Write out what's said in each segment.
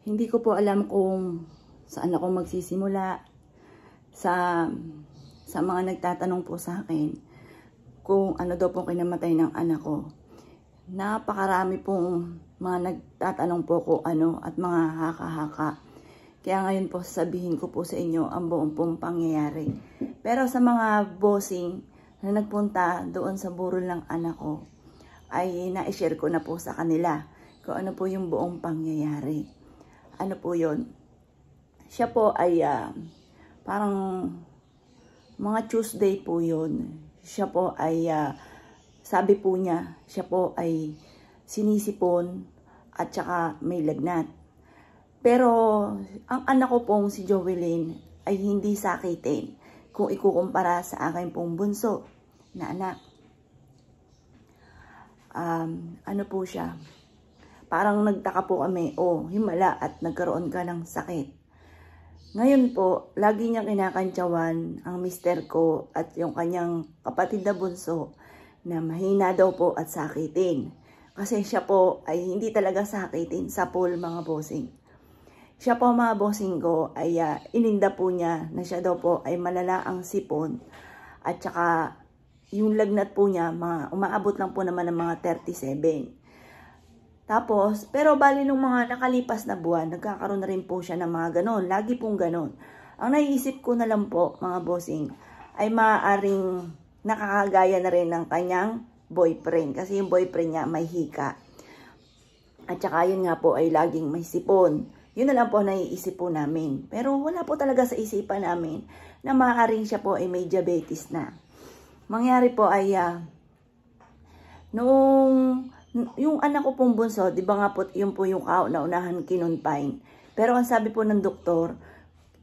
Hindi ko po alam kung saan ako magsisimula sa mga nagtatanong po sa akin kung ano daw po kinamatay ng anak ko. Napakarami pong mga nagtatanong po kung ano at mga haka-haka. Kaya ngayon po sabihin ko po sa inyo ang buong pong pangyayari. Pero sa mga bossing na nagpunta doon sa burol ng anak ko, ay na-share ko na po sa kanila kung ano po yung buong pangyayari. Ano po yun? Siya po ay parang mga Tuesday po yun. Siya po ay, sabi po niya, siya po ay sinisipon at saka may lagnat. Pero ang anak ko pong si Jovelyn ay hindi sakitin kung ikukumpara sa akin pong bunso na anak. Ano po siya? Parang nagtaka po kami, himala at nagkaroon ka ng sakit. Ngayon po, lagi niya kinakantsawan ang mister ko at yung kanyang kapatid na bunso na mahina daw po at sakitin. Kasi siya po ay hindi talaga sakitin sa pool mga bossing. Siya po mga bossing ko ay ininda po niya na siya daw po ay malala ang sipon at saka yung lagnat po niya umaabot lang po naman ng mga 37. Tapos, pero bali nung mga nakalipas na buwan, nagkakaroon na rin po siya ng mga ganon. Lagi pong ganon. Ang naiisip ko na lang po, mga bossing, ay maaaring nakakagaya na rin ng kanyang boyfriend. Kasi yung boyfriend niya may hika. At saka yun nga po ay laging may sipon. Yun na lang po naiisip po namin. Pero wala po talaga sa isipan namin na maaaring siya po ay may diabetes na. Mangyari po ay yung anak ko pong bunso, di ba nga po, yun po yung kauna-unahan kinonfine. Pero ang sabi po ng doktor,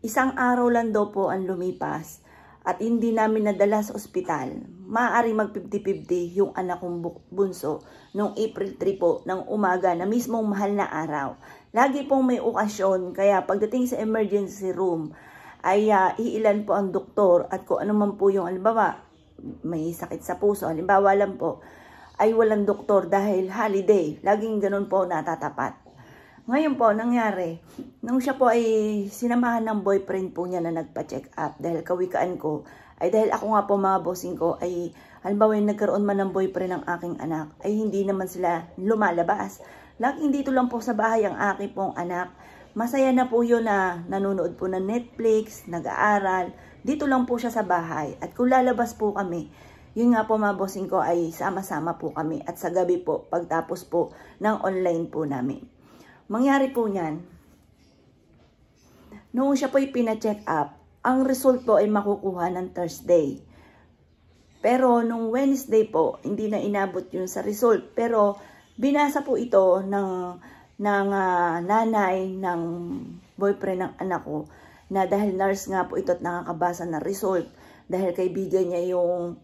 isang araw lang daw po ang lumipas at hindi namin nadala sa ospital. Maaaring mag 50-50 yung anak kong bunso noong April 3 po ng umaga na mismong mahal na araw. Lagi pong may okasyon, kaya pagdating sa emergency room ay iilan po ang doktor at kung ano man po yung halimbawa, may sakit sa puso, halimbawa lang po, ay walang doktor dahil holiday. Laging ganun po natatapat. Ngayon po, nangyari, nung siya po ay sinamahan ng boyfriend po niya na nagpa-check up dahil kawikaan ko, ay dahil ako nga po mga bossing ko, ay halimbawa yung nagkaroon man ng boyfriend ng aking anak, ay hindi naman sila lumalabas. Laging dito lang po sa bahay ang aking pong anak. Masaya na po yun na nanonood po ng Netflix, nag-aaral. Dito lang po siya sa bahay. At kung lalabas po kami, yun nga po mga bossing ko ay sama-sama po kami at sa gabi po pagtapos po ng online po namin. Mangyari po niyan, noong siya po ay pina-check up, ang result po ay makukuha ng Thursday. Pero nung Wednesday po, hindi na inabot yun sa result. Pero binasa po ito ng nanay ng boyfriend ng anak ko na dahil nurse nga po ito at nakakabasa ng result dahil kaibigan niya yung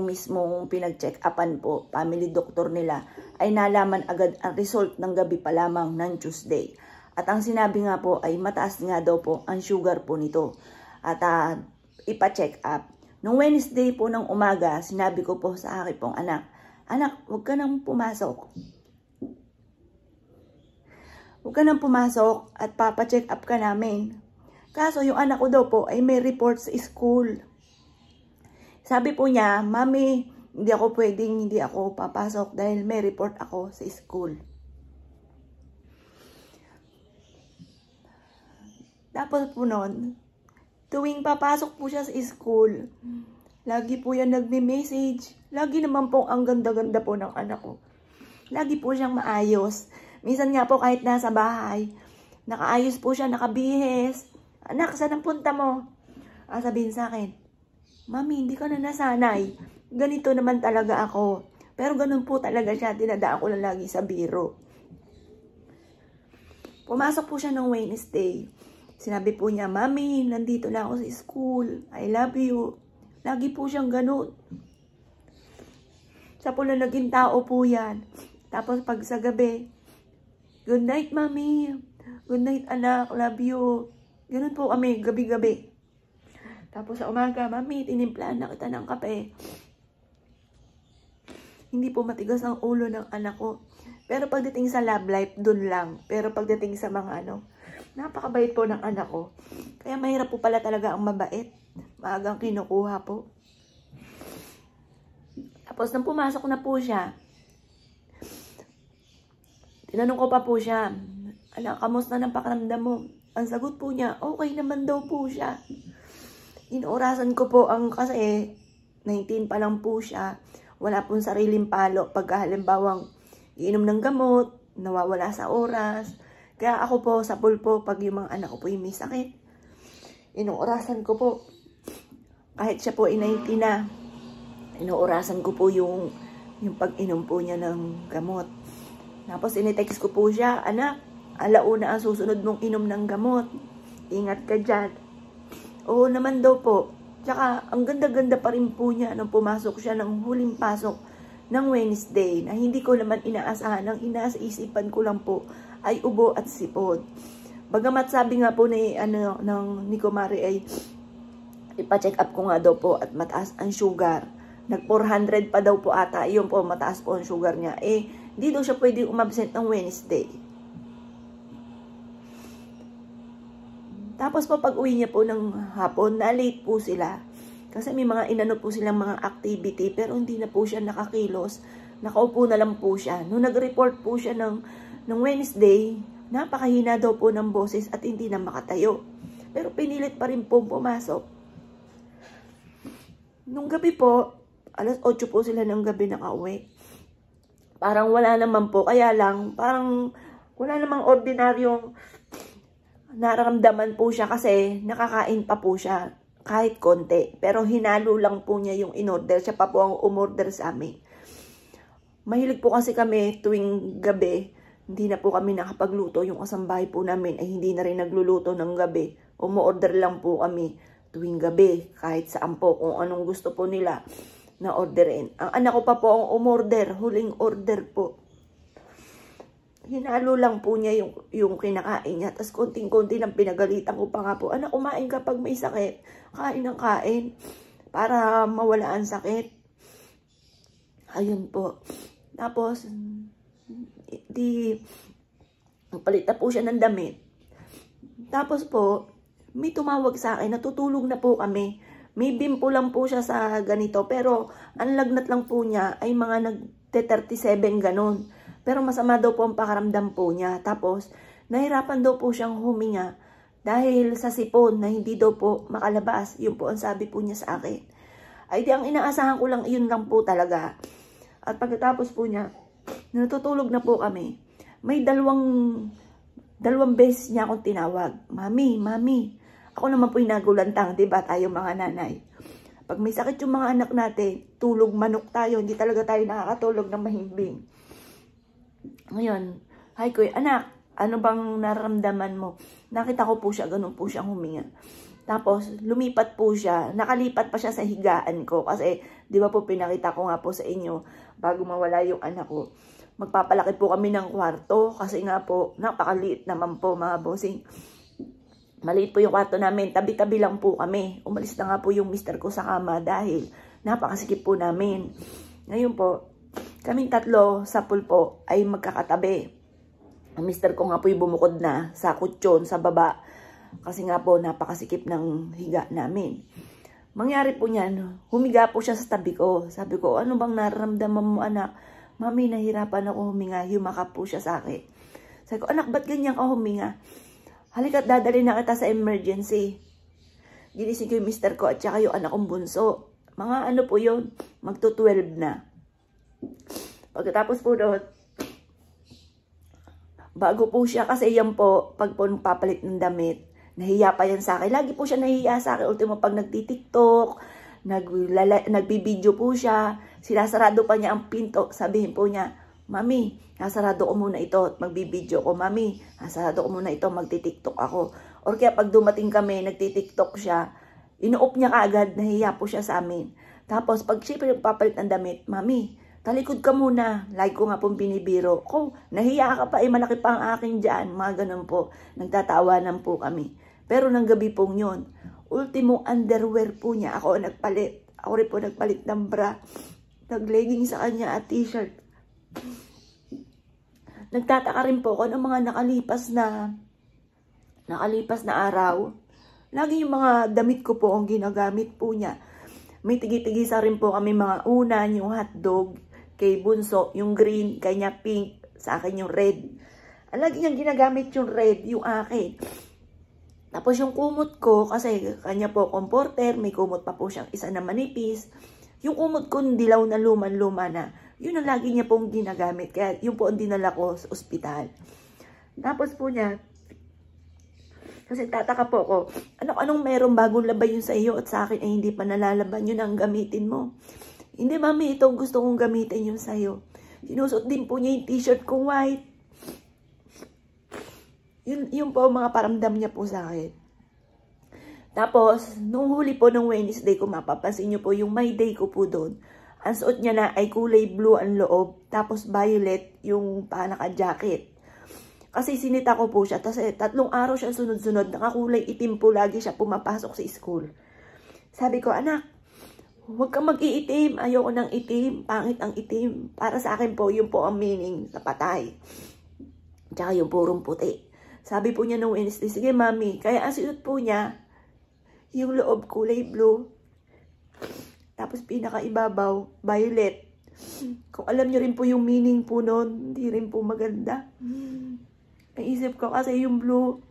mismong pinag-check-upan po, family doctor nila, ay nalaman agad ang result ng gabi pa lamang ng Tuesday. At ang sinabi nga po ay mataas nga daw po ang sugar po nito. At ipa-check up. Nung Wednesday po ng umaga, sinabi ko po sa akin pong anak, huwag ka nang pumasok. Huwag ka nang pumasok at papacheck up ka namin. Kaso yung anak ko daw po ay may report sa school. Sabi po niya, Mami, hindi ako papasok dahil may report ako sa school. Tapos po nun, tuwing papasok po siya sa school, lagi po yan nagme-message. Lagi naman po ang ganda-ganda po ng anak ko. Lagi po siyang maayos. Minsan nga po kahit nasa bahay, nakaayos po siya, nakabihis. Anak, saan ang punta mo? Sabihin sa akin, Mami, hindi ka na nasanay. Ganito naman talaga ako. Pero ganun po talaga siya. Dinadaan ko lang lagi sa biro. Pumasok po siya ng Wednesday. Sinabi po niya, Mami, nandito na ako sa school. I love you. Lagi po siyang ganun. Sa pula naging tao po yan. Tapos pag sa gabi, good night, Mami. Good night, anak. Love you. Ganun po kami, gabi-gabi. Tapos sa umaga, Mami, tinimplahan na kita ng kape. Hindi po matigas ang ulo ng anak ko. Pero pagdating sa love life, dun lang. Pero pagdating sa mga Napakabait po ng anak ko. Kaya mahirap po pala talaga ang mabait. Maagang kinukuha po. Tapos nang pumasok na po siya, tinanong ko pa po siya, anak, kamusta ng pakiramdam mo? Ang sagot po niya, okay naman daw po siya. Inuurasan ko po kasi 19 pa lang po siya. Wala pong sariling palo. Pagka halimbawang iinom ng gamot, nawawala sa oras. Kaya ako po, sa pulpo, pag yung mga anak ko po yung may sakit, inuurasan ko po. Kahit siya po ay 19 na, inuurasan ko po yung pag-inom po niya ng gamot. Tapos initext ko po siya, anak, alauna ang susunod mong inom ng gamot. Ingat ka dyan. Oo naman daw po. Tsaka, ang ganda-ganda pa rin po niya nung pumasok siya ng huling pasok ng Wednesday na hindi ko naman inaasahan. Ang inaasipan ko lang po ay ubo at sipon. Bagamat sabi nga po ng Kumari ay ipa-check up ko nga daw po at mataas ang sugar. Nag 400 pa daw po ata. Yun po, mataas po ang sugar niya. Hindi daw siya pwede umabsent ng Wednesday. Tapos po pag uwi niya po ng hapon, na-late po sila. Kasi may mga inano po silang mga activity pero hindi na po siya nakakilos. Nakaupo na lang po siya. Nung nag-report po siya ng Wednesday, napakahina daw po ng boses at hindi na makatayo. Pero pinilit pa rin po pumasok. Nung gabi po, alas 8 po sila ng gabi nakauwi. Parang wala naman po. Kaya lang, parang wala namang ordinaryong nararamdaman po siya kasi nakakain pa po siya kahit konti. Pero hinalo lang po niya yung in-order. Siya pa po ang umorder sa amin. Mahilig po kasi kami tuwing gabi. Hindi na po kami nakapagluto. Yung kasambahay po namin ay hindi na rin nagluluto ng gabi. Umu-order lang po kami tuwing gabi. Kahit saan po kung anong gusto po nila na orderin. Ang anak ko pa po ang umorder. Huling order po. Hinalo lang po niya yung kinakain niya. Tapos konting-konti lang pinagalitan ko pa nga po. Anak, kumain kapag may sakit. Kain ng kain. Para mawala ang sakit. Ayun po. Tapos, palit na po siya ng damit. Tapos po, may tumawag sa akin. Natutulog na po kami. May bimpo lang po siya sa ganito. Pero, ang lagnat lang po niya ay mga nagte-37 ganon. Pero masama daw po ang pakaramdam po niya. Tapos, nahirapan daw po siyang huminga dahil sa sipon na hindi daw po makalabas. Yun po ang sabi po niya sa akin. Ay di ang inaasahan ko lang, yun lang po talaga. At pagkatapos po niya, natutulog na po kami. May dalawang beses niya akong tinawag. Mami, mami. Ako naman po yung nagulantang, diba tayo mga nanay. Pag may sakit yung mga anak natin, tulog manok tayo. Hindi talaga tayo nakakatulog ng mahimbing. Ngayon, hi kuya, anak, ano bang nararamdaman mo? Nakita ko po siya, ganun po siyang huminga. Tapos, lumipat po siya, nakalipat pa siya sa higaan ko. Kasi, di ba po, pinakita ko nga po sa inyo, bago mawala yung anak ko. Magpapalaki po kami ng kwarto, kasi nga po, napakaliit naman po mga bossing. Maliit po yung kwarto namin, tabi-tabi lang po kami. Umalis na nga po yung mister ko sa kama dahil napakasikip po namin. Ngayon po, kaming tatlo sa pulpo ay magkakatabi. Ang mister ko nga po yung bumukod na sa kutsyon, sa baba. Kasi nga po napakasikip ng higa namin. Mangyari po niyan, humiga po siya sa tabi ko. Sabi ko, ano bang nararamdaman mo anak? Mami, nahirapan ako huminga. Yumakap po siya sa akin. Sabi ko, anak, ba't ganyan ka huminga? Halika't dadali na kita sa emergency. Ginising ko yung mister ko at saka yung anak kong bunso. Mga ano po yun, magto-12 na. Pagkatapos po doon, bago po siya, kasi yan po, pag po papalit ng damit, nahiya pa yan sa akin. Lagi po siya nahiya sa akin. Ultimo pag nagtitiktok, nagbibideo po siya, sinasarado pa niya ang pinto. Sabihin po niya, Mami, nasarado ko muna ito at magbibideo ko. Mami, nasarado ko muna ito, magtitiktok ako. Or kaya pag dumating kami, nagtitiktok siya, ino-off niya kaagad, nahiya po siya sa amin. Tapos pag siyempre papalit ng damit, Mami, talikod ka muna. Like ko nga pong binibiro. Kung nahiya ka pa, malaki pa ang akin dyan. Mga ganun po. Nagtatawanan po kami. Pero nang gabi pong yun, ultimo underwear po niya. Ako nagpalit. Ako rin po nagpalit ng bra. Nag-legging sa kanya at t-shirt. Nagtataka rin po ako ng mga nakalipas na nakalipas na araw, lagi yung mga damit ko po ang ginagamit po niya. May tigi-tigisa rin po kami mga unan, yung hotdog, kay Bunso, yung green, kanya pink, sa akin yung red. Lagi niyang ginagamit yung red, yung akin. Tapos yung kumot ko, kasi kanya po comforter, may kumot pa po siyang isa na manipis. Yung kumot ko dilaw na luman-luma na, yun ang lagi niya pong ginagamit. Kaya yun po ang dinala ko sa ospital. Tapos po niya, kasi tataka po ako, anong meron bagong labay yun sa iyo at sa akin ay hindi pa nalalaban yun ang gamitin mo. Hindi mami, ito gusto kong gamitin yun sa iyo. Sinusot din po niya yung t-shirt kong white. Yun po mga paramdam niya po sa akin. Tapos, nung huli po ng Wednesday ko, mapapansin niyo po yung my day ko po doon. Ang suot niya na ay kulay blue ang loob, tapos violet yung panaka-jacket. Kasi sinita ko po siya, tapos 3 araw siya sunod-sunod, nakakulay itim po lagi siya pumapasok sa school. Sabi ko, anak, huwag kang mag-iitim, ayoko ng itim, pangit ang itim. Para sa akin po, yun po ang meaning sa patay. Tsaka yung purong puti. Sabi po niya nung Wednesday, sige mami, kaya ang sinot po niya, yung loob kulay blue, tapos pinakaibabaw, violet. Kung alam niyo rin po yung meaning po nun, hindi rin po maganda. Naisip ko kasi yung blue,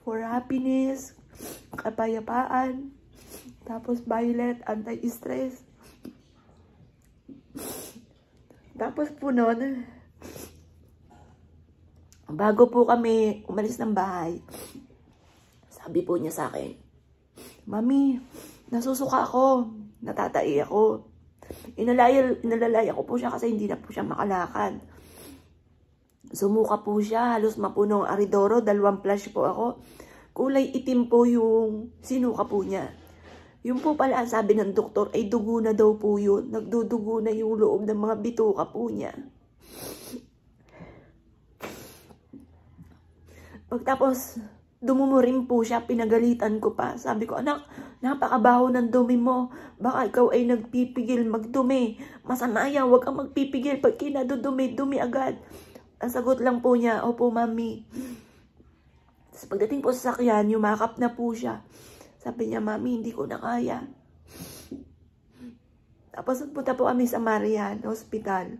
for happiness, kapayapaan. Tapos violet, anti-stress. Tapos po nun, bago po kami umalis ng bahay, sabi po niya sa akin, Mami, nasusuka ako, natatai ako. Inalalaya ko po siya kasi hindi na po siya makalakad. Sumuka po siya, halos mapunong aridoro, 2 flash po ako. Kulay itim po yung sinuka po niya. Yung po pala, sabi ng doktor, ay dugo na daw po yun. Nagdudugo na yung loob ng mga bituka po niya. Pagtapos, dumumurim po siya, pinagalitan ko pa. Sabi ko, anak, napakabaho ng dumi mo. Baka ikaw ay nagpipigil magdumi. Masama yan, huwag kang magpipigil. Pag kinadudumi, dumi agad. Ang sagot lang po niya, opo mami. Tapos pagdating po sa sakyan, yumakap na po siya. Sabi niya, mami, hindi ko na kaya. Tapos nagpunta po kami sa Marian Hospital.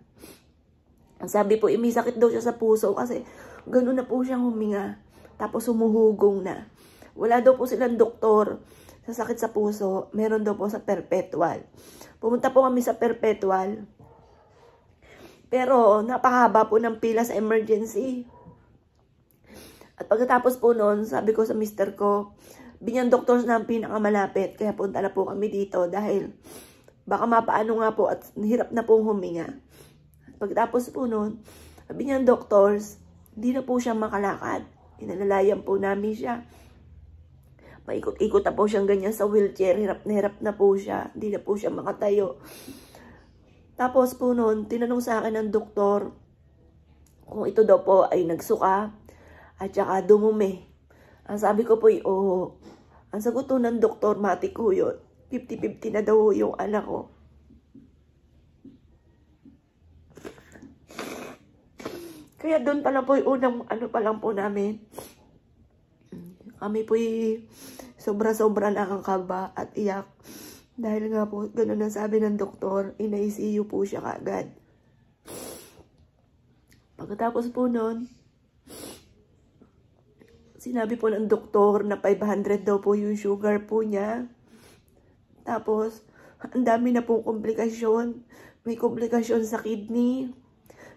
Ang sabi po, may sakit daw siya sa puso kasi gano'n na po siyang huminga. Tapos humuhugong na. Wala daw po silang doktor sa sakit sa puso. Meron daw po sa Perpetual. Pumunta po kami sa Perpetual. Pero napakahaba po ng pila sa emergency. At pagkatapos po noon, sabi ko sa mister ko, binyan doctors na ang pinakamalapit. Kaya punta na po kami dito dahil baka mapaano nga po at hirap na pong huminga. At pagkatapos po noon, binyan doctors, hindi na po siya makalakad. Inalalayan po namin siya. Paikot-ikot na po siyang ganyan sa wheelchair. Hirap na po siya. Hindi na po siya makatayo. Tapos po noon, tinanong sa akin ng doktor kung ito daw po ay nagsuka at saka dumumi. Ang sabi ko po ay oo. Ang sagot po ng doktor, matik ko yun. 50-50 na daw yung anak ko. Kaya doon pa lang po yung unang ano pa lang po namin. Kami po sobra-sobra nakakaba at iyak. Dahil nga po, ganun ang sabi ng doktor, in-ICU po siya kaagad. Pagkatapos po nun, sinabi po ng doktor na 500 daw po yung sugar po niya. Tapos, ang dami na pong komplikasyon. May komplikasyon sa kidney.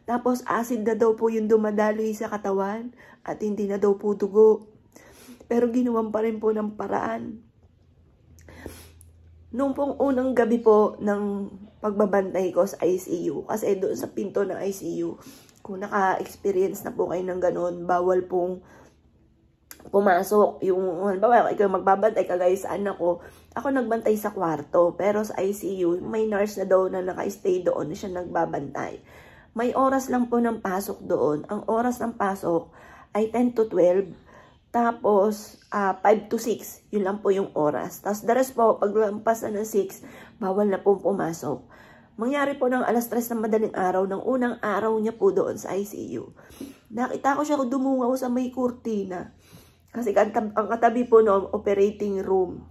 Tapos, acid na daw po yung dumadaloy sa katawan at hindi na daw po dugo. Pero ginawan pa rin po ng paraan. Nung pong unang gabi po ng pagbabantay ko sa ICU, kasi doon sa pinto ng ICU, kung naka-experience na po kayo ng ganun, bawal pong pumasok. Yung, halimbawa, ikaw magbabantay kagaya sa anak ko, ako nagbantay sa kwarto, pero sa ICU, may nurse na daw na naka-stay doon, siya nagbabantay. May oras lang po ng pasok doon. Ang oras ng pasok ay 10 to 12. Tapos, 5 to 6. Yun lang po yung oras. Tapos, the rest po, pag lampas na ng 6, bawal na po pumasok. Mangyari po ng alas 3 ng madaling araw, ng unang araw niya po doon sa ICU. Nakita ko siya dumungaw sa may kurtina. Kasi ang katabi po noong operating room.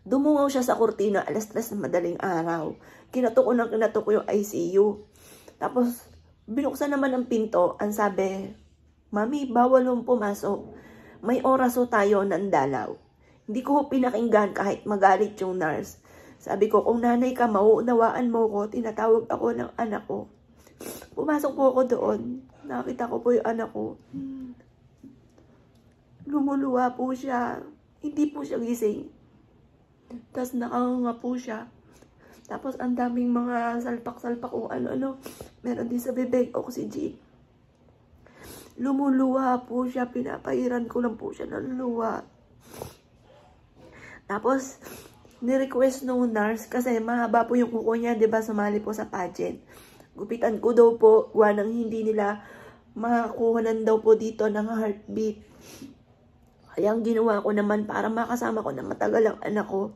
Dumungaw siya sa kurtina, 3:00 na madaling araw. Kinatok ko yung ICU. Tapos, binuksan naman ang pinto. Ang sabi, Mami, bawal mong pumasok. May oras ho tayo ng dalaw. Hindi ko pinakinggan kahit magalit yung nurse. Sabi ko, kung nanay ka, mauunawaan mo ko. Tinatawag ako ng anak ko. Pumasok po ako doon. Nakita ko po yung anak ko. Lumuluwa po siya. Hindi po siya gising. Tapos nakanganga po siya. Tapos ang daming mga salpak-salpak o ano-ano. Meron din sa bibig, oxygen. Lumuluwa po siya. Pinapairan ko lang po siya ng luwa. Tapos, ni-request nung nurse kasi mahaba po yung kuko niya, 'di ba? Sumali po sa pageant. Gupitan ko daw po, gawa ng hindi nila makakuhanan daw po dito ng heartbeat. Kaya ang ginawa ko naman para makasama ko na matagal ang anak ko,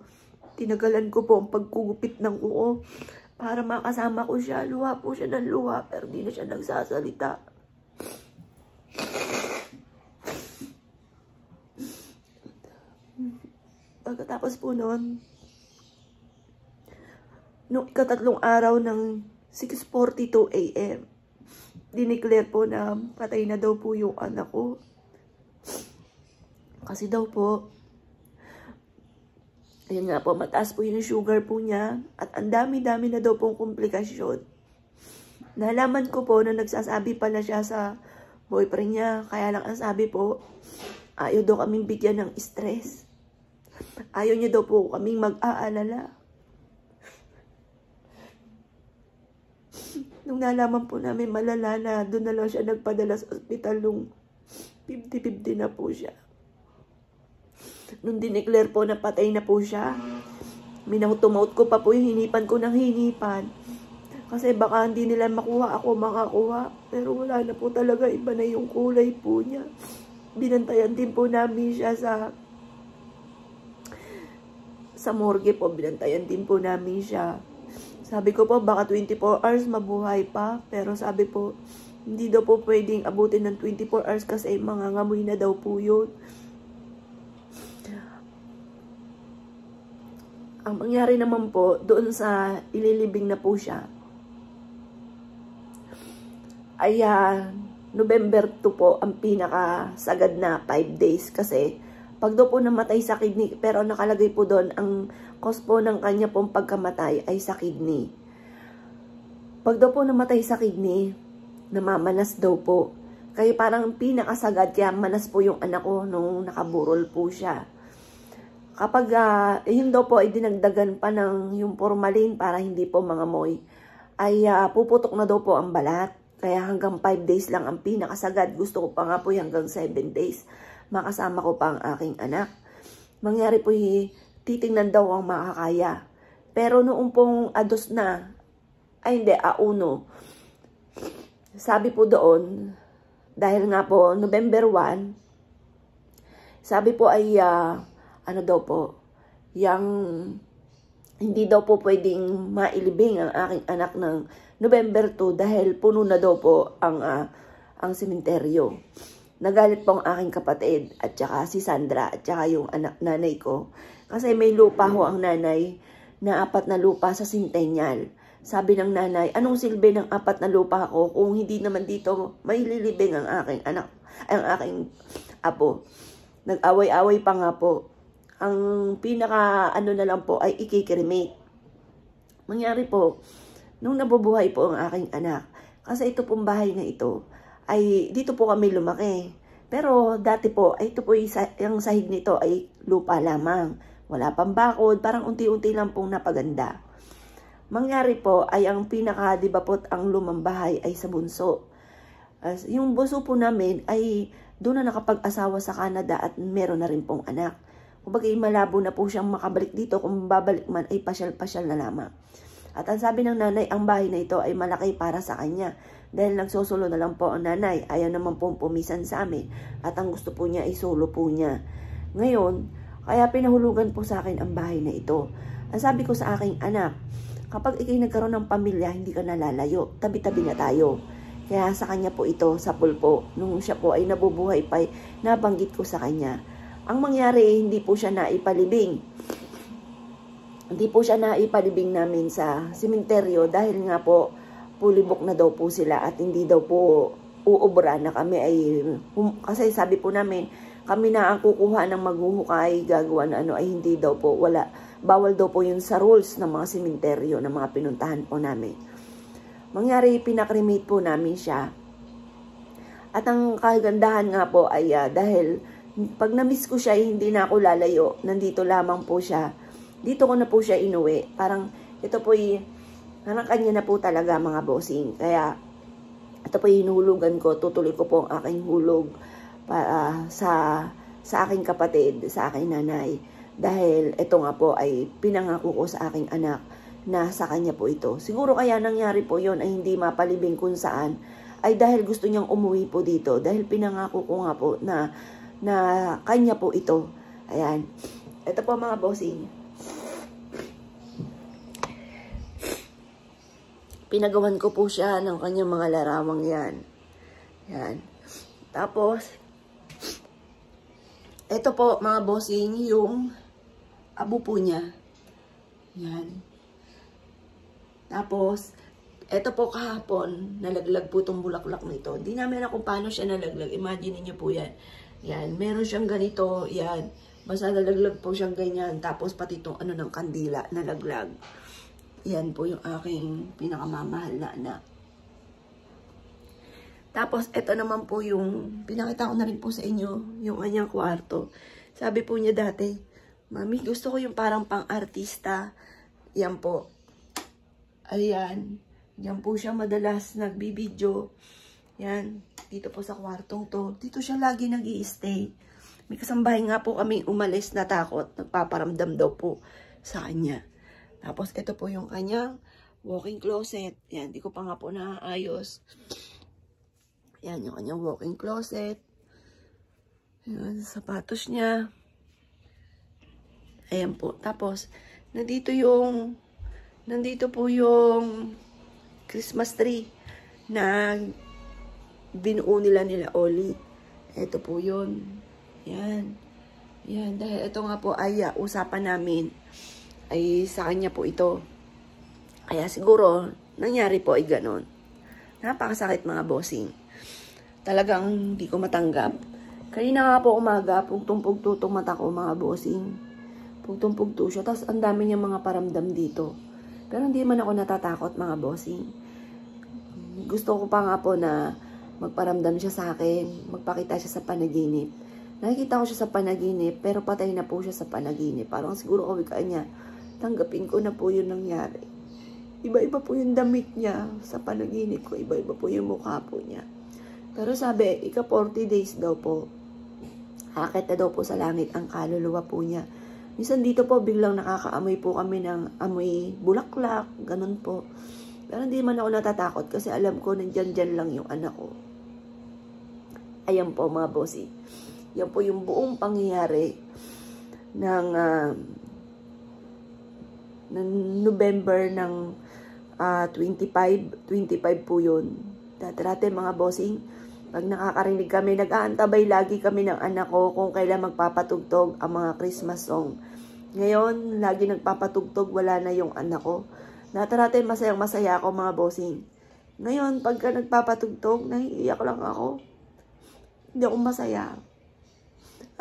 tinagalan ko po ang pagkugupit ng kuko para makasama ko siya. Luha po siya ng luha pero di na siya nagsasalita. Pagkatapos po noon, nung ika-3 araw ng 6:42 AM, dineclare po na patay na daw po yung anak ko. Kasi daw po, ayun nga po, mataas po yung sugar po niya at ang dami-dami na daw pong komplikasyon. Nalaman ko po na nagsasabi pala siya sa boyfriend niya, kaya lang ang sabi po, ayaw daw kaming bigyan ng stress. Ayaw niya daw po kaming mag-aalala. Nung nalaman po namin malala na, doon na lang siya nagpadala sa ospital nung 50-50 na po siya. Nung dineclare po na patay na po siya, minautomout ko pa po yung hinipan ko ng hinipan. Kasi baka hindi nila makuha ako makakuha. Pero wala na po talaga, iba na yung kulay po niya. Binantayan din po namin siya sa morgue po, binantayan din po namin siya. Sabi ko po, baka 24 hours mabuhay pa. Pero sabi po, hindi daw po pwedeng abutin ng 24 hours kasi mangangamoy na daw po yun. Ang mangyari naman po, doon sa ililibing na po siya, ay November 2 po ang pinakasagad na 5 days. Kasi pag daw po namatay sa kidney, pero nakalagay po doon, ang cause po ng kanya pong pagkamatay ay sa kidney. Pag daw po namatay sa kidney, namamanas daw po. Kaya parang pinakasagad, kaya manas po yung anak ko nung nakaburol po siya. Kapag yun daw po ay dinagdagan pa ng yung formalin para hindi po mangamoy, ay puputok na daw po ang balat. Kaya hanggang 5 days lang ang pinakasagad. Gusto ko pa nga po hanggang 7 days. Makasama ko pa ang aking anak. Mangyari po titingnan daw ang makakaya. Pero noong pong ados na, ay hindi, auno. Sabi po doon, dahil nga po November 1, sabi po ay ano daw po, yang hindi daw po pwedeng mailibing ang aking anak ng November 2 dahil puno na daw po ang sementeryo. Nagalit po ang aking kapatid at saka si Sandra at saka yung nanay ko. Kasi may lupa ho ang nanay na 4 na lupa sa Centennial. Sabi ng nanay, anong silbi ng 4 na lupa ko kung hindi naman dito maililibing ang aking anak, ang aking apo. Nag-away-away pa nga po. Ang pinaka ano na lang po ay ikikremate. Mangyari po, nung nabubuhay po ang aking anak, kasi ito pong bahay na ito, ay dito po kami lumaki. Pero dati po, ay ito po yung sahig nito ay lupa lamang. Wala pang bakod, parang unti-unti lang pong napaganda. Mangyari po ay ang pinaka, di ba po, ang lumang bahay ay sa bunso. Yung bunso po namin ay doon na nakapag-asawa sa Canada at meron na rin pong anak. Kumbaga malabo na po siyang makabalik dito, kung babalik man ay pasyal-pasyal na lamang. At ang sabi ng nanay, ang bahay na ito ay malaki para sa kanya. Dahil nagsusulo na lang po ang nanay, ayaw naman pong pumisan sa amin. At ang gusto po niya ay solo po niya. Ngayon, kaya pinahulugan po sa akin ang bahay na ito. Ang sabi ko sa aking anak, kapag ikay nagkaroon ng pamilya, hindi ka nalalayo. Tabi-tabi na tayo. Kaya sa kanya po ito, sa pulpo. Nung siya po ay nabubuhay pa, nabanggit ko sa kanya. Ang mangyari, hindi po siya naipalibing. Hindi po siya naipalibing namin sa sementeryo dahil nga po, pulibok na daw po sila at hindi daw po uubra na kami ay, kasi sabi po namin, kami na ang kukuha ng maghuhukay, gagawa na ano, ay hindi daw po, wala, bawal daw po yun sa rules ng mga sementeryo, ng mga pinuntahan po namin. Mangyari, pinakremate po namin siya. At ang kagandahan nga po ay dahil pag na-miss ko siya, hindi na ako lalayo, nandito lamang po siya. Dito ko na po siya inuwi. Parang ito po parang kanya na po talaga mga bossing. Kaya ito po hinuhulugan ko, tutuloy ko po ang aking hulog para sa aking kapatid, sa aking nanay. Dahil ito nga po ay pinangako ko sa aking anak na sa kanya po ito. Siguro kaya nangyari po yon ay hindi mapalibing kung saan, ay dahil gusto niyang umuwi po dito. Dahil pinangako ko nga po na kanya po ito. Ayan. Ito po mga bossing. Pinagawan ko po siya ng kanyang mga larawang yan. Yan. Tapos, ito po mga bossing, yung abo po niya. Yan. Tapos, ito po kahapon, nalaglag po itong bulaklak nito. Di namin alam kung paano siya nalaglag. Imagine niyo po yan. Yan. Meron siyang ganito. Yan. Basta nalaglag po siyang ganyan. Tapos pati itong ano ng kandila, nalaglag. Yan po yung aking pinakamamahal na anak. Tapos, ito naman po yung, pinakita ko na rin po sa inyo, yung kanyang kwarto. Sabi po niya dati, Mami, gusto ko yung parang pang-artista. Yan po. Ayan. Yan po siya madalas nagbibideo. Yan. Dito po sa kwartong to. Dito siya lagi nag-i-stay. May kasambahay nga po kami umalis na takot. Nagpaparamdam daw po sa kanya. Tapos, ito po yung kanyang walk-in closet. Yan, di ko pa nga po naayos. Yan, yung kanyang walk-in closet. Yan, sapatos niya. Ayan po. Tapos, nandito po yung Christmas tree na binuo nila Oli. Ito po yun. Yan. Yan, dahil ito nga po ay usapan namin. Ay sa kanya po ito. Kaya siguro, nangyari po ay ganon. Napakasakit mga bossing. Talagang hindi ko matanggap. Kanina nga po umaga, pugtong-pugto itong mata ko mga bossing. Pugtong-pugto siya. Tapos ang dami niya mga paramdam dito. Pero hindi man ako natatakot mga bossing. Gusto ko pa nga po na magparamdam siya sa akin. Magpakita siya sa panaginip. Nakikita ko siya sa panaginip, pero patay na po siya sa panaginip. Parang siguro kawikaan niya, tanggapin ko na po yun nangyari. Iba-iba po yung damit niya sa panaginip ko. Iba-iba po yung mukha po niya. Pero sabi, 40 days daw po. Akit na daw po sa langit ang kaluluwa po niya. Minsan dito po, biglang nakakaamoy po kami ng amoy bulaklak. Ganun po. Pero hindi man ako natatakot kasi alam ko nandyan lang yung anak ko. Ayan po mga bossy. Yan po yung buong pangyayari ng November ng 25 po yun. Dati mga bossing, pag nakakarinig kami, nag-aantabay lagi kami ng anak ko kung kailan magpapatugtog ang mga Christmas song. Ngayon, lagi nagpapatugtog, wala na yung anak ko. Dati masayang-masaya ako mga bossing. Ngayon, pagka nagpapatugtog, naiiyak lang ako. Hindi ako masaya.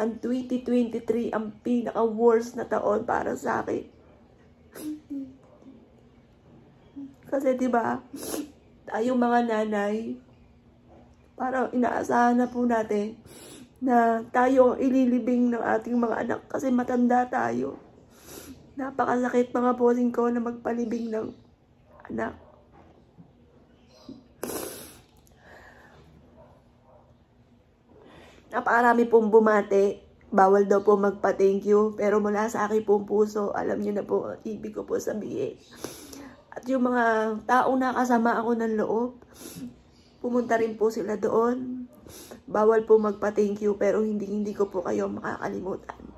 Ang 2023 ang pinaka-worst na taon para sa akin. Kasi diba, tayong mga nanay, parang inaasahan na po natin na tayo ang ililibing ng ating mga anak kasi matanda tayo. Napakasakit mga bossing ko na magpalibing ng anak. Napakarami pong bumate. Bawal daw po magpa-thank you. Pero mula sa aking pong puso, alam niyo na po, ibig ko po sabihin. At yung mga tao na kasama ako ng loob, pumunta rin po sila doon. Bawal po magpa-thank you, pero hindi ko po kayo makakalimutan.